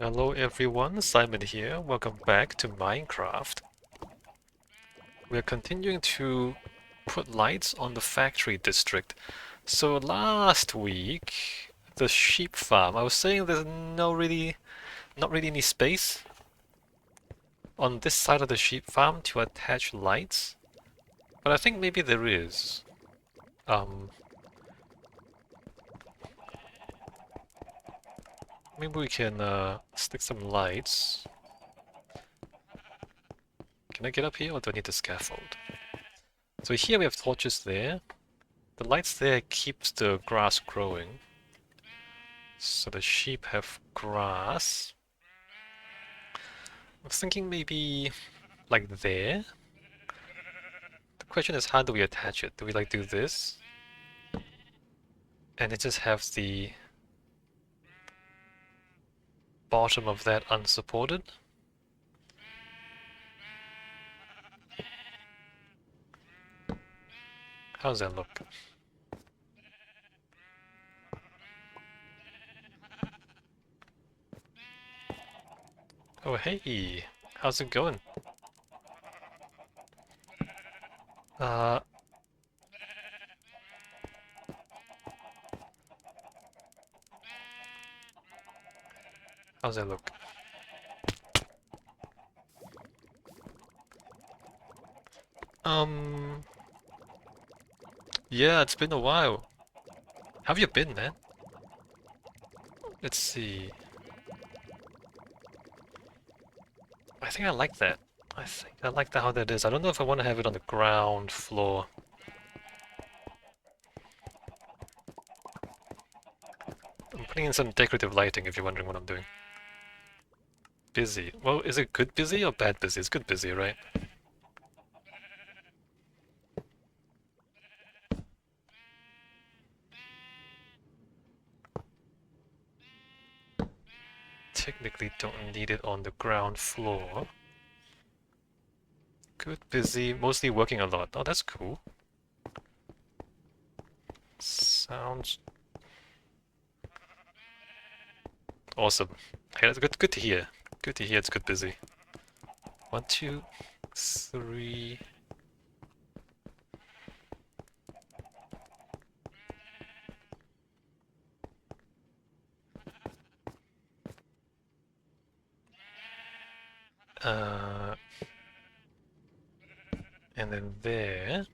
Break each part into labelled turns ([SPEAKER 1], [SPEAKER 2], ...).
[SPEAKER 1] Hello everyone, Simon here. Welcome back to Minecraft. We're continuing to put lights on the factory district. So last week, the sheep farm, I was saying there's not really any space on this side of the sheep farm to attach lights. But I think maybe there is. Um, Maybe we can stick some lights. Can I get up here or do I need the scaffold? So here we have torches there. The lights there keeps the grass growing. So the sheep have grass. I was thinking maybe like there. The question is how do we attach it? Do we like do this? And it just has the bottom of that unsupported? How does that look? Oh hey, how's it going? Uh, how's that look? Um, yeah, it's been a while. How have you been, man? Let's see. I think I like that. I think I like how that is. I don't know if I want to have it on the ground floor. I'm putting in some decorative lighting if you're wondering what I'm doing. Busy. Well, is it good busy or bad busy? It's good busy, right? Technically don't need it on the ground floor. Good busy, mostly working a lot. Oh, that's cool. Sounds awesome. Hey, that's good to hear. Good to hear it's good busy. 1, 2, 3. And then there.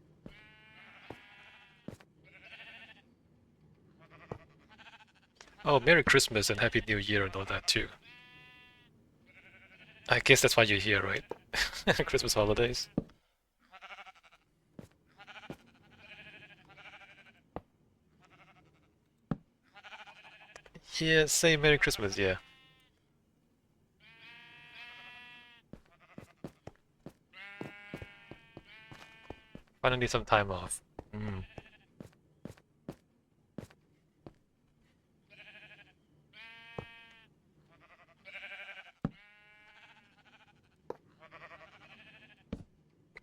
[SPEAKER 1] Oh, Merry Christmas and Happy New Year and all that too. I guess that's why you're here, right? Christmas holidays. Yeah, say Merry Christmas, yeah. Finally some time off. Mm.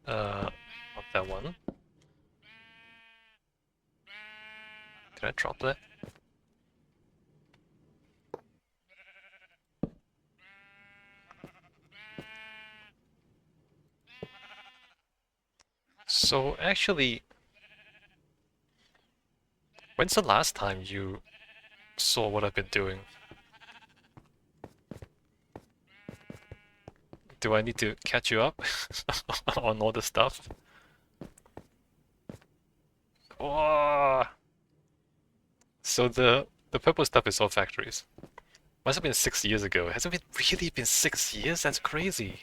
[SPEAKER 1] Not that one. Can I drop that? So actually, when's the last time you saw what I've been doing? Do I need to catch you up on all the stuff? Oh! So the purple stuff is all factories. Must have been 6 years ago. Hasn't it really been 6 years? That's crazy.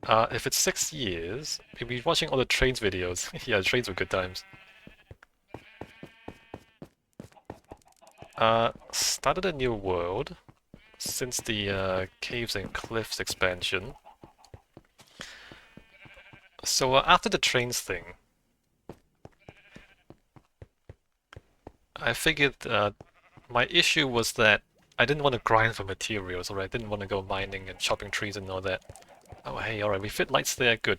[SPEAKER 1] If it's 6 years, maybe watching all the trains videos. Yeah, trains were good times. Started a new world since the Caves and Cliffs expansion. So after the trains thing, I figured my issue was that I didn't want to grind for materials, or I didn't want to go mining and chopping trees and all that. Oh hey, alright, we fit lights there, good.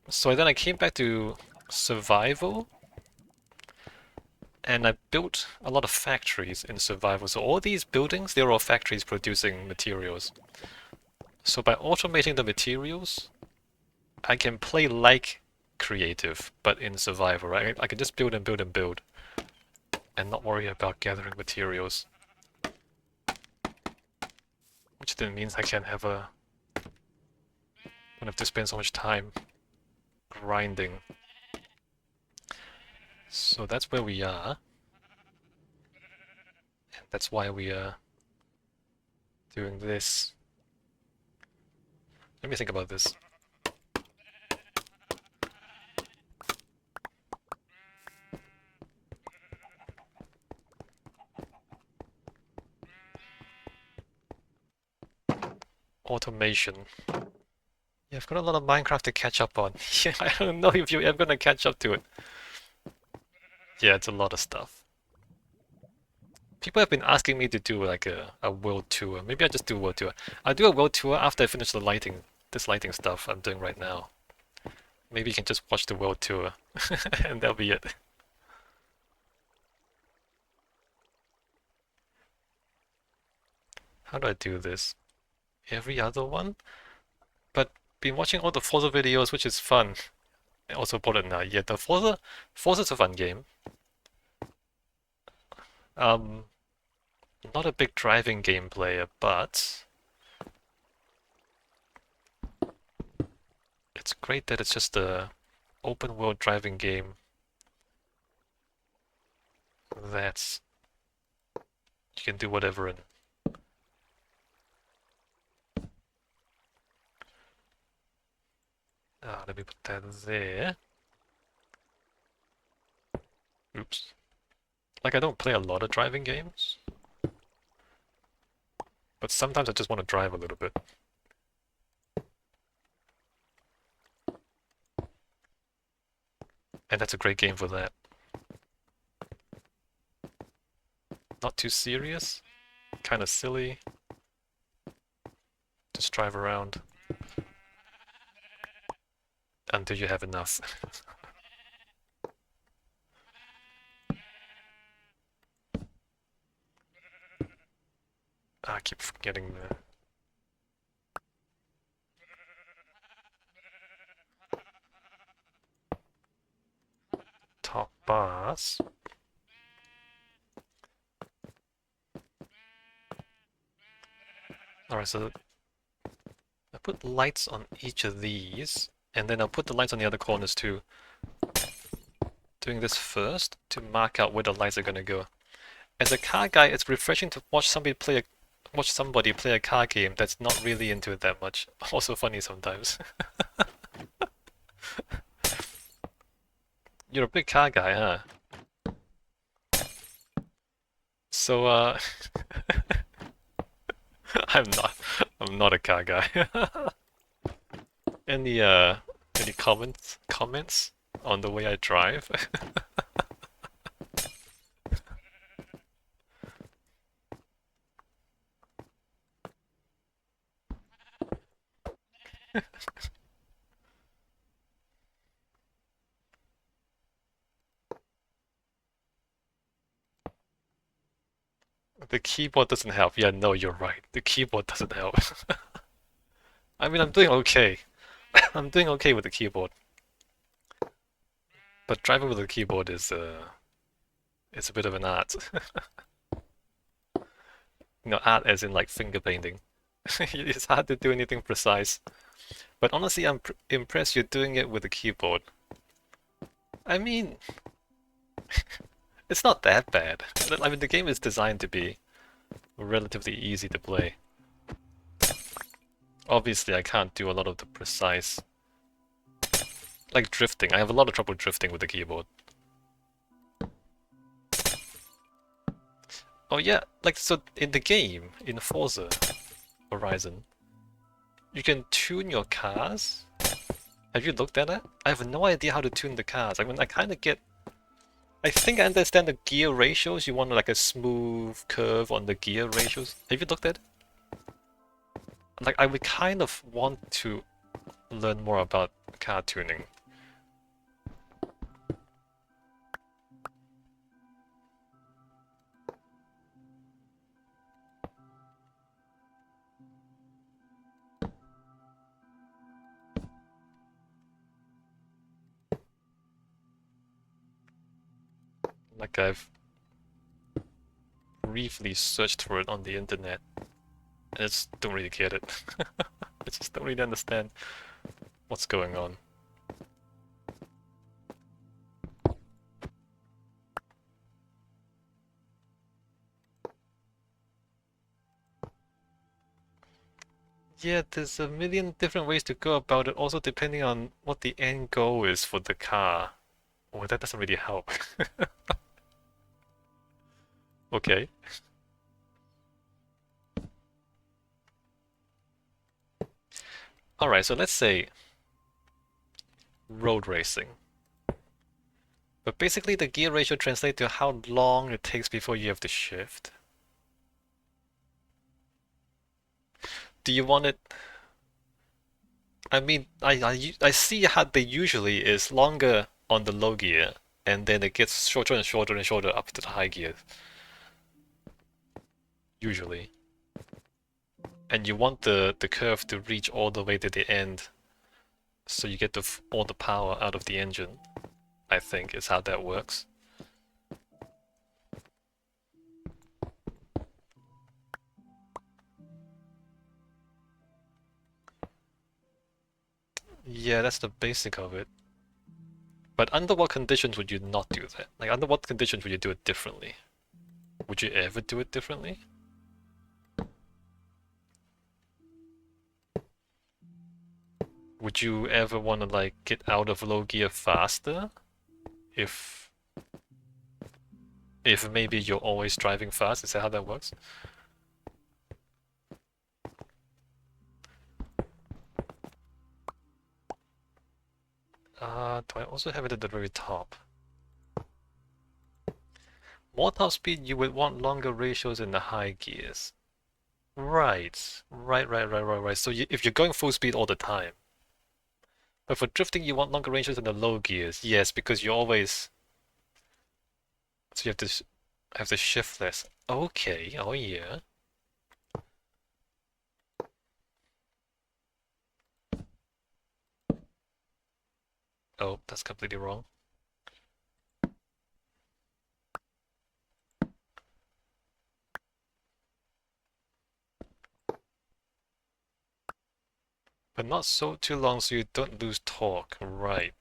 [SPEAKER 1] So then I came back to survival, And I built a lot of factories in survival. So all these buildings, they're all factories producing materials. So by automating the materials, I can play like creative, but in survival, right? I can just build and build and build, and not worry about gathering materials. Which then means I can have a... don't have to spend so much time grinding. So that's where we are. And that's why we are doing this. Let me think about this. Automation. Yeah, I've got a lot of Minecraft to catch up on. Yeah, I don't know if you're ever gonna catch up to it. Yeah, it's a lot of stuff. People have been asking me to do like a world tour. Maybe I just do a world tour. I'll do a world tour after I finish the lighting, this lighting stuff I'm doing right now. Maybe you can just watch the world tour, and that'll be it. How do I do this? Every other one? But been watching all the Forza videos, which is fun. I also bought it now. Yeah, the Forza's a fun game. Not a big driving game player, but it's great that it's just a open world driving game that's you can do whatever in. Let me put that there. Oops. Like, I don't play a lot of driving games, but sometimes I just want to drive a little bit. And that's a great game for that. Not too serious, kind of silly. Just drive around until you have enough. I keep forgetting the top bars. Alright, so I put lights on each of these, and then I'll put the lights on the other corners too. Doing this first to mark out where the lights are gonna go. As a car guy, it's refreshing to watch somebody play a car game that's not really into it that much. Also funny sometimes. You're a big car guy, huh? So, I'm not. I'm not a car guy. Any comments on the way I drive? The keyboard doesn't help. Yeah, no, you're right. The keyboard doesn't help. I mean, I'm doing okay. I'm doing okay with the keyboard. But driving with a keyboard is it's a bit of an art. You know, art as in like finger painting. It's hard to do anything precise. But honestly, I'm impressed you're doing it with a keyboard. I mean, it's not that bad. I mean, the game is designed to be relatively easy to play. Obviously, I can't do a lot of the precise... like drifting. I have a lot of trouble drifting with the keyboard. Oh yeah, like, so in the game, in Forza Horizon, you can tune your cars. Have you looked at it? I have no idea how to tune the cars. I mean, I kind of get... I think I understand the gear ratios. You want like a smooth curve on the gear ratios. Have you looked at it? Like, I would kind of want to learn more about car tuning. Like I've briefly searched for it on the internet. I just don't really get it. I just don't really understand what's going on. Yeah, there's a million different ways to go about it, also depending on what the end goal is for the car. Oh, that doesn't really help. Okay. Alright, so let's say road racing. But basically the gear ratio translates to how long it takes before you have to shift. Do you want it? I mean, I see how they usually is longer on the low gear, and then it gets shorter and shorter and shorter up to the high gear. Usually. And you want the curve to reach all the way to the end, so you get all the power out of the engine, I think is how that works. Yeah, that's the basic of it. But under what conditions would you not do that? Like, under what conditions would you do it differently? Would you ever do it differently? Would you ever want to, like, get out of low gear faster? If maybe you're always driving fast? Is that how that works? Do I also have it at the very top? More top speed, you would want longer ratios in the high gears. Right. Right. So if you're going full speed all the time. But for drifting, you want longer ratios in the low gears. Yes, because you always... So you have to shift less. Okay, oh yeah. Oh, that's completely wrong. But not so too long so you don't lose torque. Right.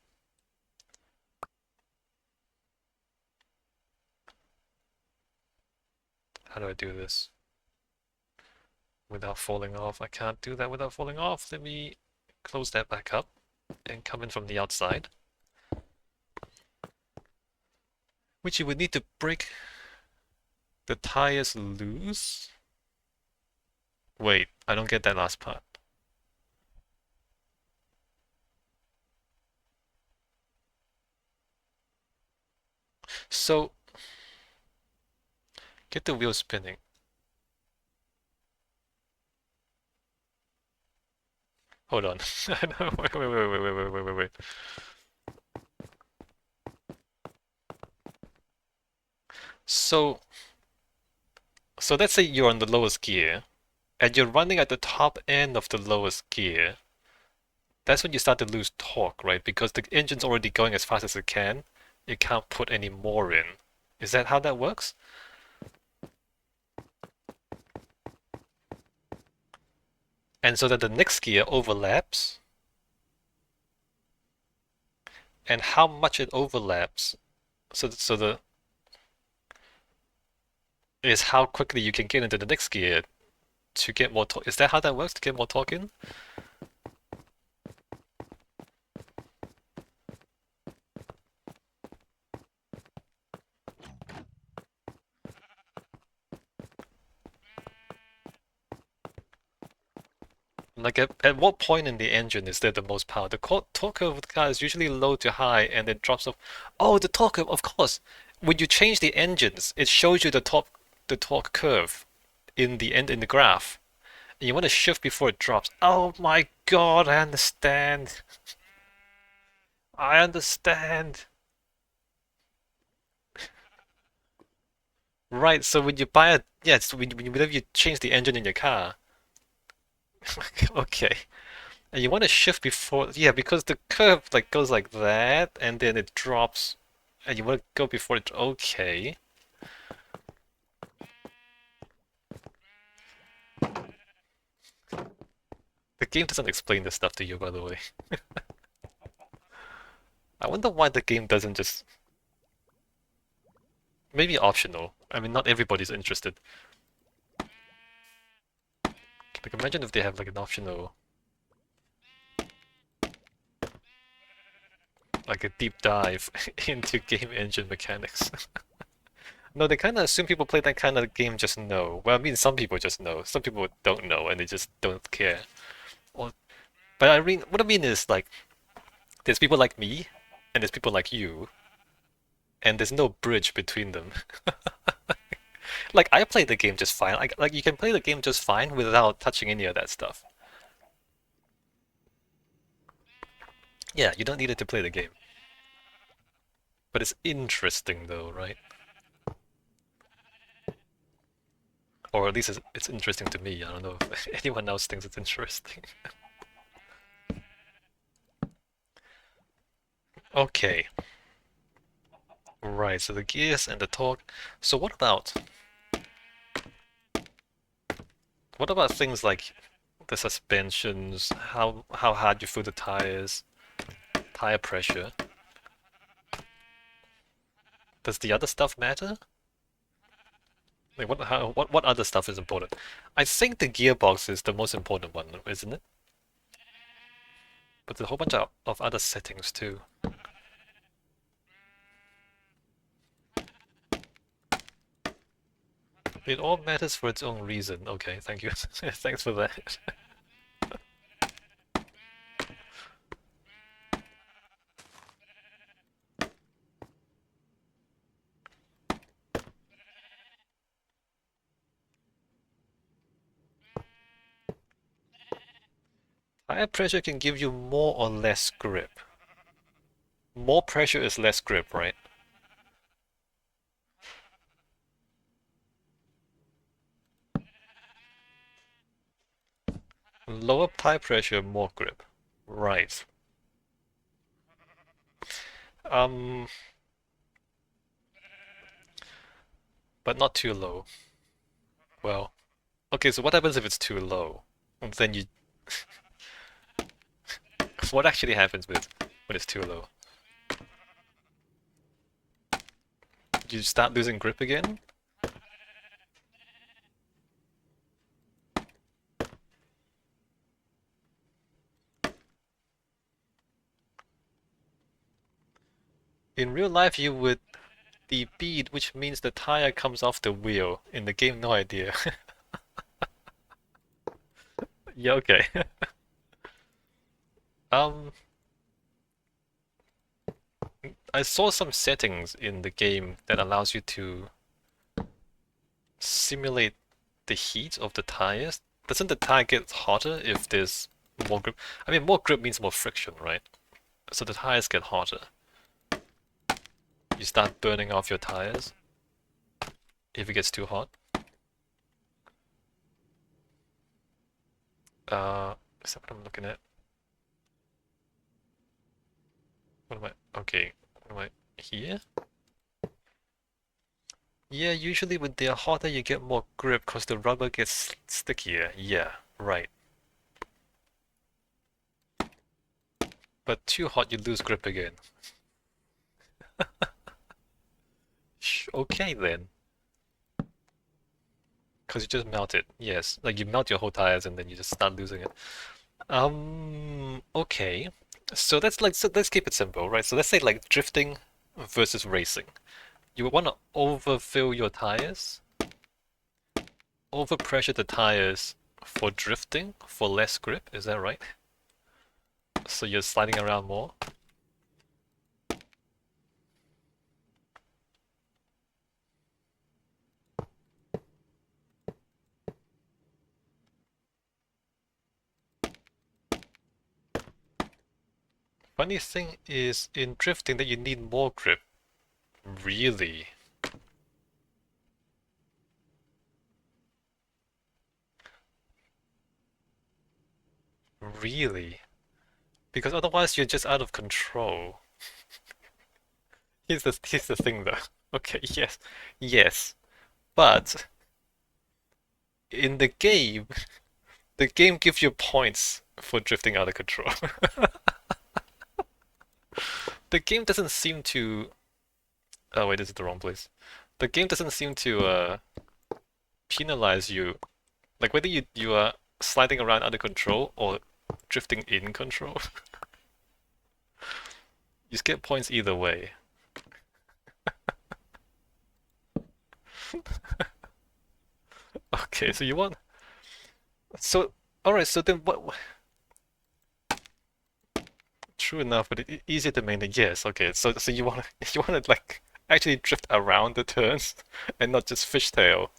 [SPEAKER 1] How do I do this? Without falling off. I can't do that without falling off. Let me close that back up and come in from the outside. Which you would need to break the tires loose. Wait, I don't get that last part. So, get the wheel spinning. Hold on. Wait. So, let's say you're on the lowest gear, and you're running at the top end of the lowest gear. That's when you start to lose torque, right? Because the engine's already going as fast as it can. It can't put any more in. Is that how that works? And so that the next gear overlaps, and how much it overlaps, so the is how quickly you can get into the next gear to get more torque. Is that how that works, to get more torque in? Like at what point in the engine is there the most power? The torque curve of the car is usually low to high and then drops off. Oh, the torque curve, of course. When you change the engines, it shows you the torque curve in the graph. And you want to shift before it drops. Oh my God, I understand. I understand. Right, so when you buy a yeah, so whenever you change the engine in your car. Okay. And you want to shift before, yeah, because the curve like goes like that, and then it drops, And you want to go before it? Okay. The game doesn't explain this stuff to you, by the way. I wonder why the game doesn't just... Maybe optional. I mean, not everybody's interested. Like, imagine if they have like an optional... Like a deep dive into game engine mechanics. No, they kind of assume people play that kind of game just know. Well, I mean, some people just know. Some people don't know, and they just don't care. Or, but I mean, what I mean is like, there's people like me, and there's people like you, and there's no bridge between them. Like, I play the game just fine. Like, you can play the game just fine without touching any of that stuff. Yeah, you don't need it to play the game. But it's interesting though, right? Or at least it's interesting to me. I don't know if anyone else thinks it's interesting. Okay. Right, so the gears and the torque. So what about things like the suspensions, how hard you feel the tires, tire pressure? Does the other stuff matter? Like what other stuff is important? I think the gearbox is the most important one, isn't it? But there's a whole bunch of other settings too. It all matters for its own reason. Okay, thank you. Thanks for that. Tire pressure can give you more or less grip. More pressure is less grip, right? Lower tire pressure, more grip. Right. Um, but not too low. Well, okay, so what happens if it's too low? Then you... What actually happens with when it's too low? You start losing grip again? In real life, you would debead, which means the tire comes off the wheel. In the game, no idea. Yeah, okay. Um, I saw some settings in the game that allows you to simulate the heat of the tires. Doesn't the tire get hotter if there's more grip? I mean, more grip means more friction, right? So the tires get hotter. You start burning off your tires if it gets too hot. Is that what I'm looking at? What am I? Okay, what am I? Here? Yeah, usually when they're hotter, you get more grip because the rubber gets stickier. Yeah, right. But too hot, you lose grip again. Okay then. Because you just melt it. Yes, like you melt your whole tires and then you just start losing it. Okay. So let's keep it simple, right? So let's say like drifting versus racing. You would want to overfill your tires, overpressure the tires for drifting, for less grip, is that right? So you're sliding around more. Funny thing is, in drifting, that you need more grip. Really? Really? Because otherwise you're just out of control. here's the thing though. Okay, yes, yes, but in the game gives you points for drifting out of control. The game doesn't seem to. Oh wait, this is the wrong place. The game doesn't seem to penalize you, like whether you are sliding around under control or drifting in control. You get points either way. Okay, so you want. So all right, so then what? True enough, but easier to maintain. Yes, okay. So you want to you want to like actually drift around the turns and not just fishtail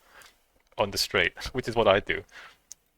[SPEAKER 1] on the straight, which is what I do.